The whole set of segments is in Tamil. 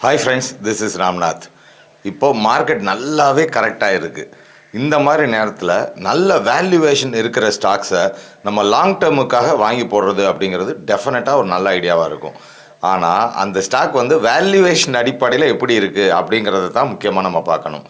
Hi friends, this is Ramnath. இப்போது மார்க்கெட் நல்லாவே கரெக்டாக இருக்குது. இந்த மாதிரி நேரத்தில் நல்ல வேல்யூவேஷன் இருக்கிற ஸ்டாக்ஸை நம்ம லாங் டேர்முக்காக வாங்கி போடுறது அப்படிங்கிறது டெஃபினட்டாக ஒரு நல்ல ஐடியாவாக இருக்கும். ஆனால் அந்த ஸ்டாக் வேல்யூவேஷன் அடிப்படையில் எப்படி இருக்குது அப்படிங்கிறத தான் முக்கியமாக நம்ம பார்க்கணும்.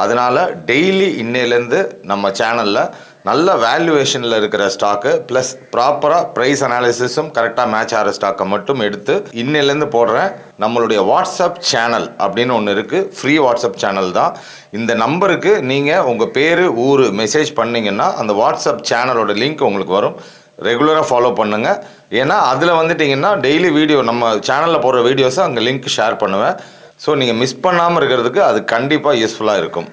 அதனால் டெய்லி இன்னையிலேருந்து நம்ம சேனலில் நல்ல வேல்யூவேஷனில் இருக்கிற ஸ்டாக்கு ப்ளஸ் ப்ராப்பராக ப்ரைஸ் அனாலிசிஸும் கரெக்டாக மேட்ச் ஆகிற ஸ்டாக்கை மட்டும் எடுத்து இன்னையிலேருந்து போடுறேன். நம்மளுடைய வாட்ஸ்அப் சேனல் அப்படின்னு ஒன்று இருக்குது, ஃப்ரீ வாட்ஸ்அப் சேனல் தான். இந்த நம்பருக்கு நீங்கள் உங்கள் பேர் ஊர் மெசேஜ் பண்ணிங்கன்னா அந்த வாட்ஸ்அப் சேனலோட லிங்க் உங்களுக்கு வரும். ரெகுலராக ஃபாலோ பண்ணுங்கள். ஏன்னா அதில் வந்துட்டிங்கன்னா டெய்லி வீடியோ நம்ம சேனலில் போடுற வீடியோஸை அங்கே லிங்க் ஷேர் பண்ணுவேன். ஸோ நீங்கள் மிஸ் பண்ணாமல் இருக்கிறதுக்கு அது கண்டிப்பாக யூஸ்ஃபுல்லாக இருக்கும்.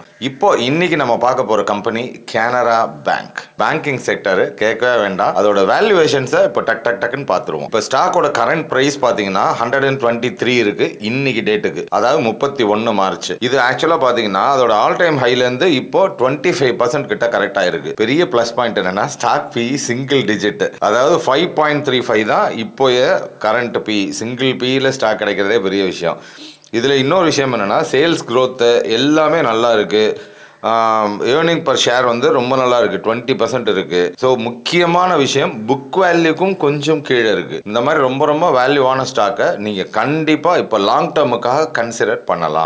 இன்றைக்கி நம்ம பார்க்க போகிற company Canara bank. Banking sector கேட்கவே வேண்டாம். அதோட வேல்யூவேஷன்ஸை இப்போ டக்குன்னு பார்த்துருவோம். இப்போ ஸ்டாக்கோட கரண்ட் ப்ரைஸ் பார்த்தீங்கன்னா 123 இருக்குது இன்னைக்கு டேட்டுக்கு, அதாவது 31 மார்ச். இது ஆக்சுவலாக பார்த்தீங்கன்னா அதோட ஆல் டைம் ஹைலேருந்து இப்போ 25% கிட்ட கரெக்டாக இருக்குது. பெரிய ப்ளஸ் பாயிண்ட் என்னென்னா ஸ்டாக் பி சிங்கிள் டிஜிட், அதாவது 5.35 தான் இப்போ கரண்ட் பி. சிங்கிள் பியில் ஸ்டாக் கிடைக்கிறதே பெரிய விஷயம். இதில் இன்னொரு விஷயம் என்னென்னா சேல்ஸ் க்ரோத்து எல்லாமே நல்லா இருக்குது. ஏர்னிங் பர் ஷேர் ரொம்ப நல்லா இருக்குது, 20% இருக்குது. ஸோ முக்கியமான விஷயம் புக் வேல்யூக்கும் கொஞ்சம் கீழே இருக்குது. இந்த மாதிரி ரொம்ப வேல்யூவான ஸ்டாக்கை நீங்கள் கண்டிப்பாக இப்போ லாங் டேர்முக்காக கன்சிடர் பண்ணலாம்.